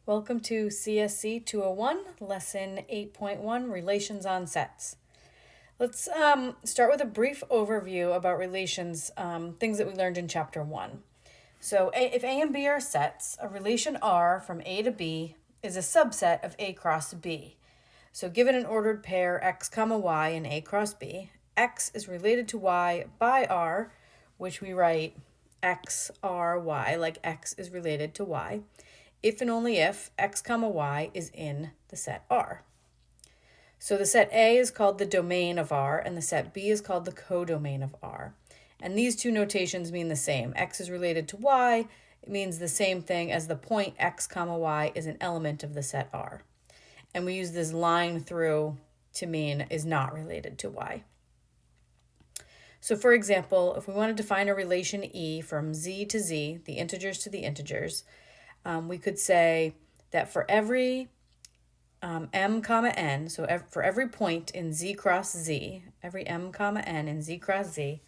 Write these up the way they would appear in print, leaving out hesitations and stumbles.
Welcome to CSC 201, Lesson 8.1, Relations on Sets. Let's start with a brief overview about relations, things that we learned in Chapter 1. So if A and B are sets, a relation R from A to B is a subset of A cross B. So given an ordered pair X, Y in A cross B, X is related to Y by R, which we write X, R, Y, like X is related to Y, if and only if X, Y is in the set R. So the set A is called the domain of R, and the set B is called the codomain of R. And these two notations mean the same. X is related to Y. It means the same thing as the point X, Y is an element of the set R. And we use this line through to mean is not related to Y. So for example, if we want to define a relation E from Z to Z, the integers to the integers, we could say that for every m, n, so for every point in Z cross Z, every m, n in Z cross Z,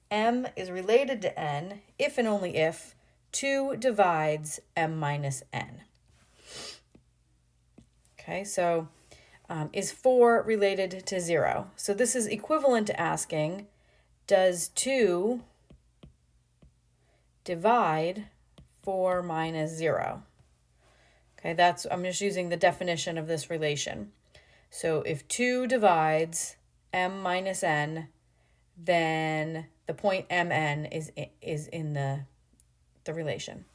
m is related to n if and only if 2 divides m minus n. Okay, so is 4 related to 0? So this is equivalent to asking, does 2 divide 4 minus 0? Okay, I'm just using the definition of this relation. So if 2 divides m minus n, then the point mn is in the relation.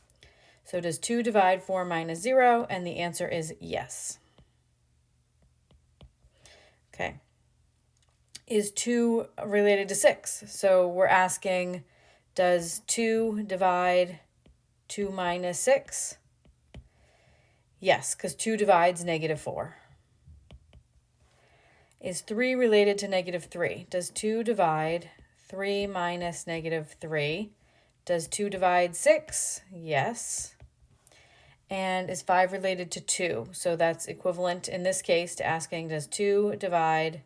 So does 2 divide 4 minus 0? And the answer is yes. Okay. Is 2 related to 6? So we're asking, does 2 divide 2 minus 6? Yes, because 2 divides negative 4. Is 3 related to negative 3? Does 2 divide 3 minus negative 3? Does 2 divide 6? Yes. And is 5 related to 2? So that's equivalent in this case to asking, does 2 divide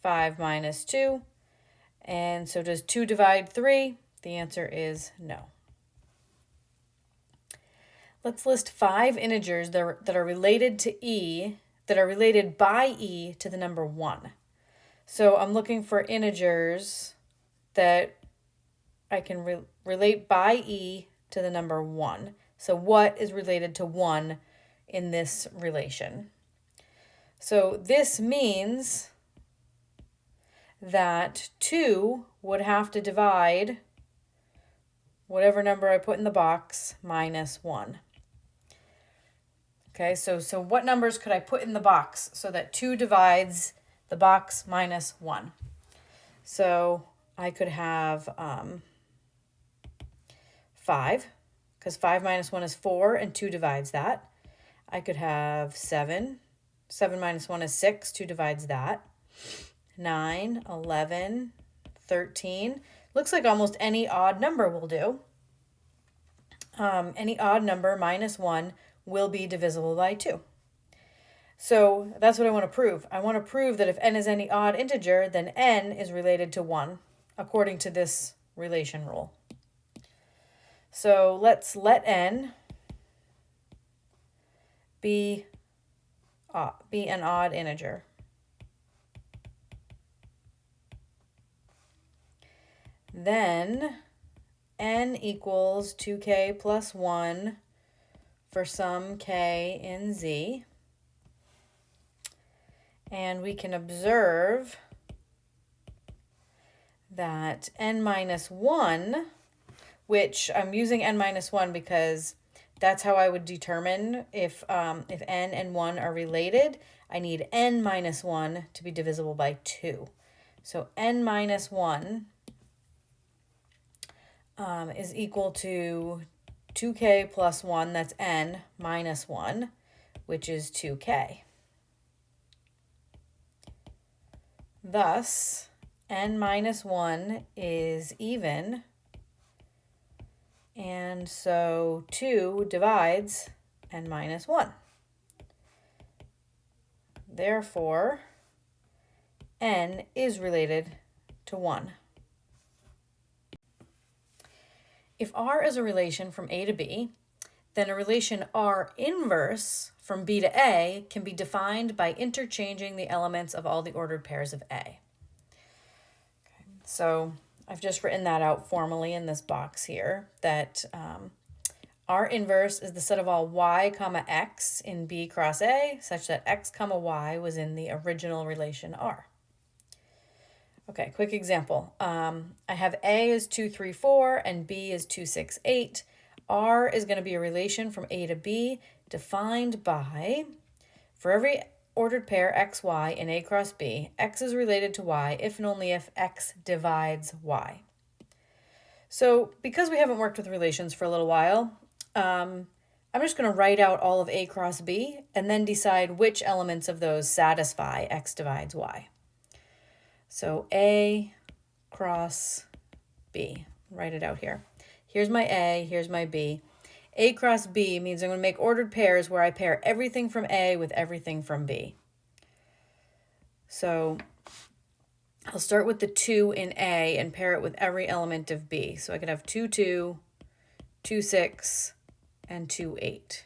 5 minus 2? And so does 2 divide 3? The answer is no. Let's list 5 integers that are related to E, that are related by E to the number 1. So I'm looking for integers that I can relate by E to the number 1. So what is related to 1 in this relation? So this means that 2 would have to divide whatever number I put in the box minus 1. Okay, so what numbers could I put in the box so that 2 divides the box minus 1? So I could have 5, because 5 minus 1 is 4, and 2 divides that. I could have 7. 7 minus 1 is 6, 2 divides that. 9, 11, 13. Looks like almost any odd number will do. Any odd number minus 1 will be divisible by 2. So that's what I want to prove. I want to prove that if n is any odd integer, then n is related to 1, according to this relation rule. So let's let n be an odd integer. Then n equals 2k plus 1 for some k in Z. And we can observe that n minus 1, which I'm using n minus 1 because that's how I would determine if n and 1 are related. I need n minus 1 to be divisible by 2. So n minus 1 is equal to 2k plus 1, that's n, minus 1, which is 2k. Thus, n minus 1 is even, and so 2 divides n minus 1. Therefore, n is related to 1. If R is a relation from A to B, then a relation R inverse from B to A can be defined by interchanging the elements of all the ordered pairs of A. Okay. So I've just written that out formally in this box here, that R inverse is the set of all y comma x in B cross A, such that x comma y was in the original relation R. Okay, quick example. I have A is 2, 3, 4, and B is 2, 6, 8. R is going to be a relation from A to B defined by, for every ordered pair x, y in A cross B, x is related to y if and only if x divides y. So because we haven't worked with relations for a little while, I'm just going to write out all of A cross B and then decide which elements of those satisfy x divides y. So A cross B, write it out here. Here's my A, here's my B. A cross B means I'm going to make ordered pairs where I pair everything from A with everything from B. So I'll start with the 2 in A and pair it with every element of B. So I could have 2, 2, 2, 6, and 2, 8.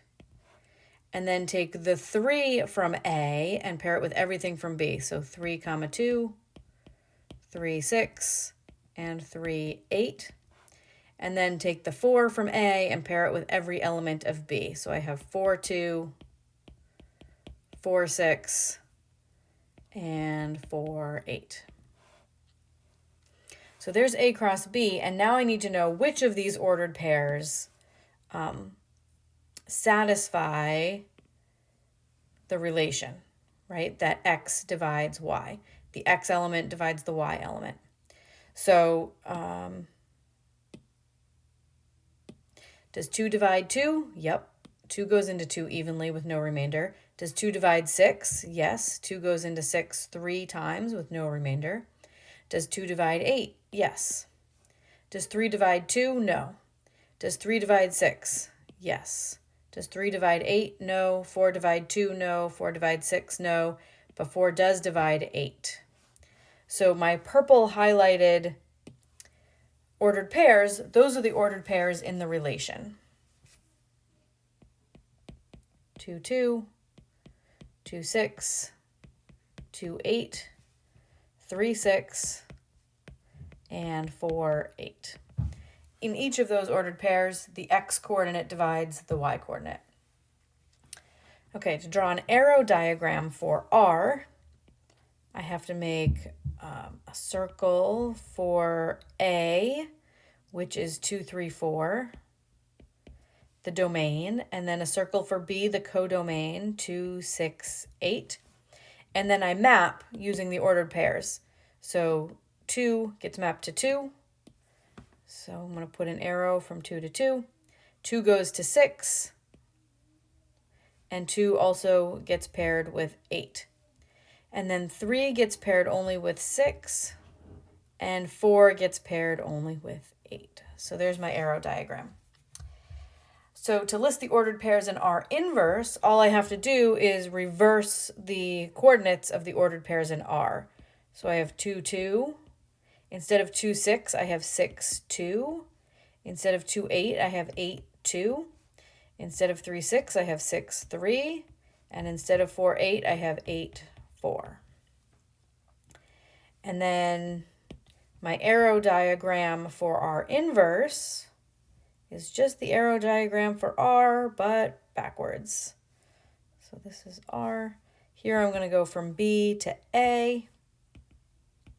And then take the 3 from A and pair it with everything from B. So 3, 2, 3, 6, and 3, 8. And then take the 4 from A and pair it with every element of B. So I have 4, 2, 4, 6, and 4, 8. So there's A cross B, and now I need to know which of these ordered pairs satisfy the relation, right? That x divides y. The x element divides the y element. So does 2 divide 2? Yep. 2 goes into 2 evenly with no remainder. Does 2 divide 6? Yes. 2 goes into 6 3 times with no remainder. Does 2 divide 8? Yes. Does 3 divide 2? No. Does 3 divide 6? Yes. Does 3 divide 8? No. 4 divide 2? No. 4 divide 6? No. But 4 does divide 8. So my purple highlighted ordered pairs, those are the ordered pairs in the relation. 2, 2, 2, 6, 2, 8, 3, 6, and 4, 8. In each of those ordered pairs, the x coordinate divides the y coordinate. Okay, to draw an arrow diagram for R, I have to make a circle for A, which is 2, 3, 4, the domain, and then a circle for B, the codomain, 2, 6, 8. And then I map using the ordered pairs. So 2 gets mapped to 2. So I'm going to put an arrow from 2 to 2. 2 goes to 6. And 2 also gets paired with 8. And then 3 gets paired only with 6. And 4 gets paired only with 8. So there's my arrow diagram. So to list the ordered pairs in R inverse, all I have to do is reverse the coordinates of the ordered pairs in R. So I have 2, 2. Instead of 2, 6, I have 6, 2. Instead of 2, 8, I have 8, 2. Instead of 3, 6, I have 6, 3. And instead of 4, 8, I have 8, 4. And then my arrow diagram for R inverse is just the arrow diagram for R, but backwards. So this is R. Here I'm going to go from B to A,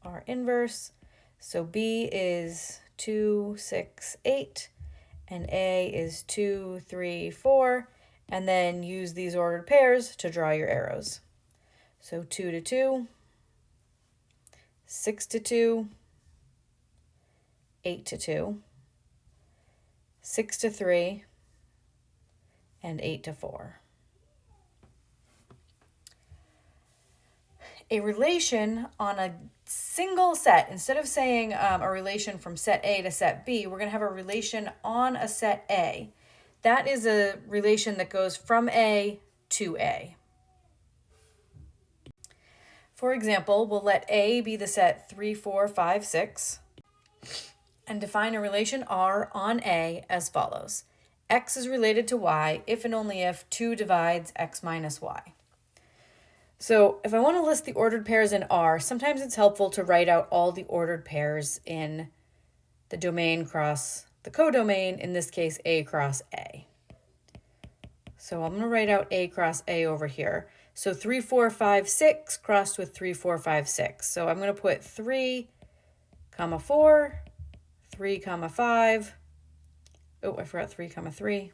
R inverse. So B is 2, 6, 8, and A is 2, 3, 4, and then use these ordered pairs to draw your arrows. So 2 to 2, 6 to 2, 8 to 2, 6 to 3, and 8 to 4. A relation on a single set, instead of saying a relation from set A to set B, we're going to have a relation on a set A. That is a relation that goes from A to A. For example, we'll let A be the set 3, 4, 5, 6, and define a relation R on A as follows. x is related to y if and only if 2 divides x minus y. So if I want to list the ordered pairs in R, sometimes it's helpful to write out all the ordered pairs in the domain cross the codomain, in this case A cross A. So I'm going to write out A cross A over here. So 3, 4, 5, 6 crossed with 3, 4, 5, 6. So I'm going to put 3, 4, 3, 5. Oh, I forgot 3, 3.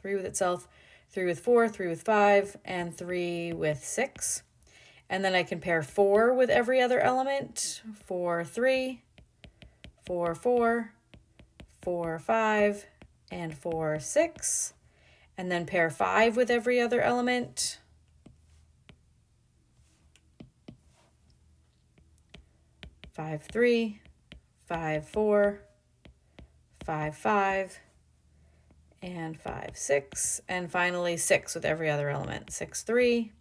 3 with itself, 3 with 4, 3 with 5, and 3 with 6. And then I can pair 4 with every other element. 4, 3, 4, 4, 4, 5, and 4, 6. And then pair 5 with every other element. 5, 3, 5, 4, 5, 5, and 5, 6. And finally 6 with every other element. 6, 3,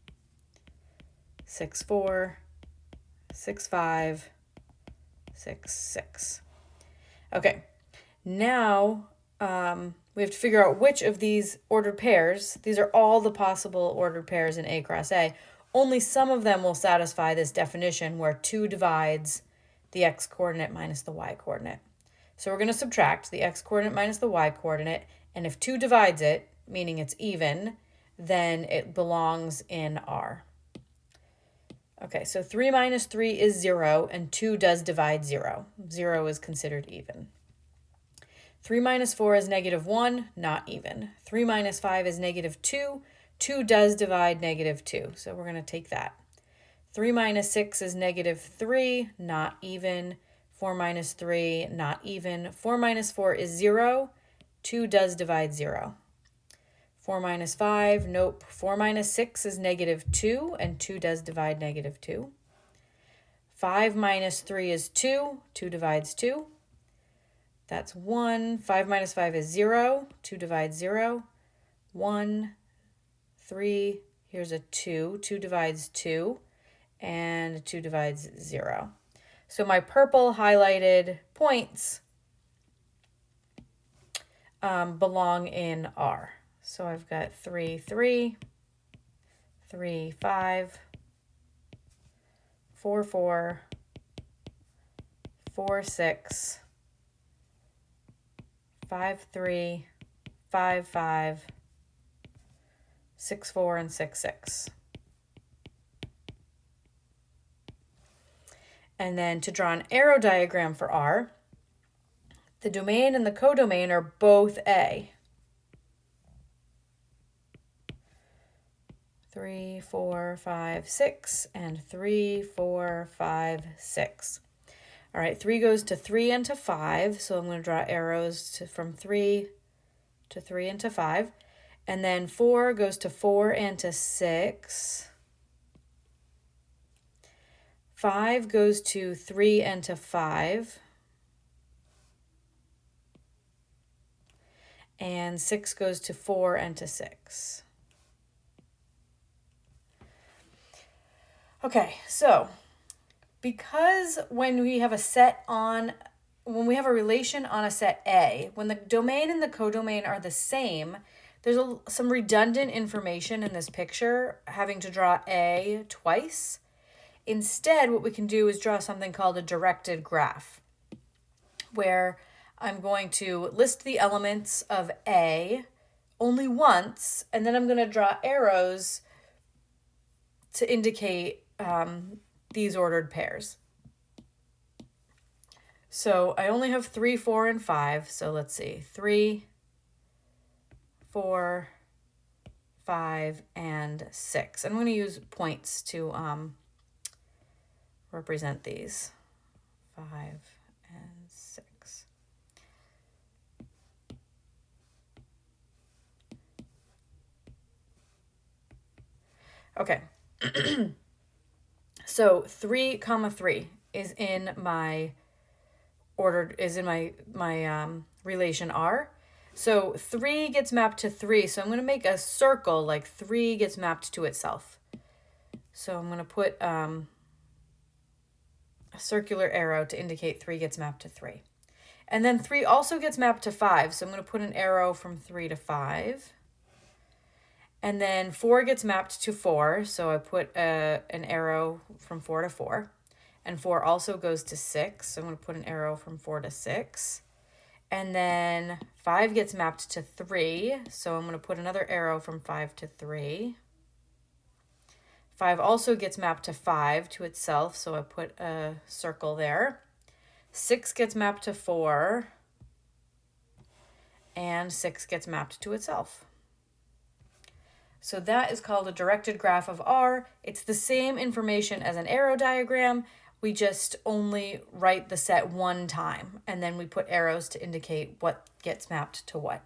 6, 4, 6, 5, 6, 6. Okay, now we have to figure out which of these ordered pairs, these are all the possible ordered pairs in A cross A, only some of them will satisfy this definition where 2 divides the x-coordinate minus the y-coordinate. So we're going to subtract the x-coordinate minus the y-coordinate, and if 2 divides it, meaning it's even, then it belongs in R. Okay, so 3 minus 3 is 0, and 2 does divide 0. 0 is considered even. 3 minus 4 is -1, not even. 3 minus 5 is -2. 2 does divide -2, so we're going to take that. 3 minus 6 is -3, not even. 4 minus 3, not even. 4 minus 4 is 0. 2 does divide 0. 4 minus 5, nope. 4 minus 6 is -2, and 2 does divide -2. 5 minus 3 is 2. 2 divides 2. That's 1. 5 minus 5 is 0. 2 divides 0. 1, 3. Here's a 2. 2 divides 2. And 2 divides 0. So my purple highlighted points belong in R. So I've got 3, 3, 3, 5, 4, 4, 4, 6, 5, 3, 5, 5, 6, 4, and 6, 6. And then to draw an arrow diagram for R, the domain and the codomain are both A. 3, 4, 5, 6, and 3, 4, 5, 6. All right, 3 goes to 3 and to 5, so I'm going to draw arrows from 3 to 3 and to 5. And then 4 goes to 4 and to 6. 5 goes to 3 and to 5. And 6 goes to 4 and to 6. Okay, so because when we have a relation on a set A, when the domain and the codomain are the same, there's some redundant information in this picture having to draw A twice. Instead, what we can do is draw something called a directed graph, where I'm going to list the elements of A only once, and then I'm going to draw arrows to indicate these ordered pairs. So I only have 3, 4, and 5. So let's see, 3, 4, 5, and 6. I'm going to use points to represent these. 5 and 6. Okay. So 3, 3 is in my relation R. So 3 gets mapped to 3. So I'm going to make a circle like 3 gets mapped to itself. So I'm going to put a circular arrow to indicate 3 gets mapped to 3. And then 3 also gets mapped to 5, so I'm going to put an arrow from 3 to 5. And then 4 gets mapped to 4, so I put an arrow from 4 to 4. And 4 also goes to 6, so I'm going to put an arrow from 4 to 6. And then 5 gets mapped to 3, so I'm going to put another arrow from 5 to 3. 5 also gets mapped to 5 to itself, so I put a circle there. 6 gets mapped to 4, and 6 gets mapped to itself. So that is called a directed graph of R. It's the same information as an arrow diagram. We just only write the set one time, and then we put arrows to indicate what gets mapped to what.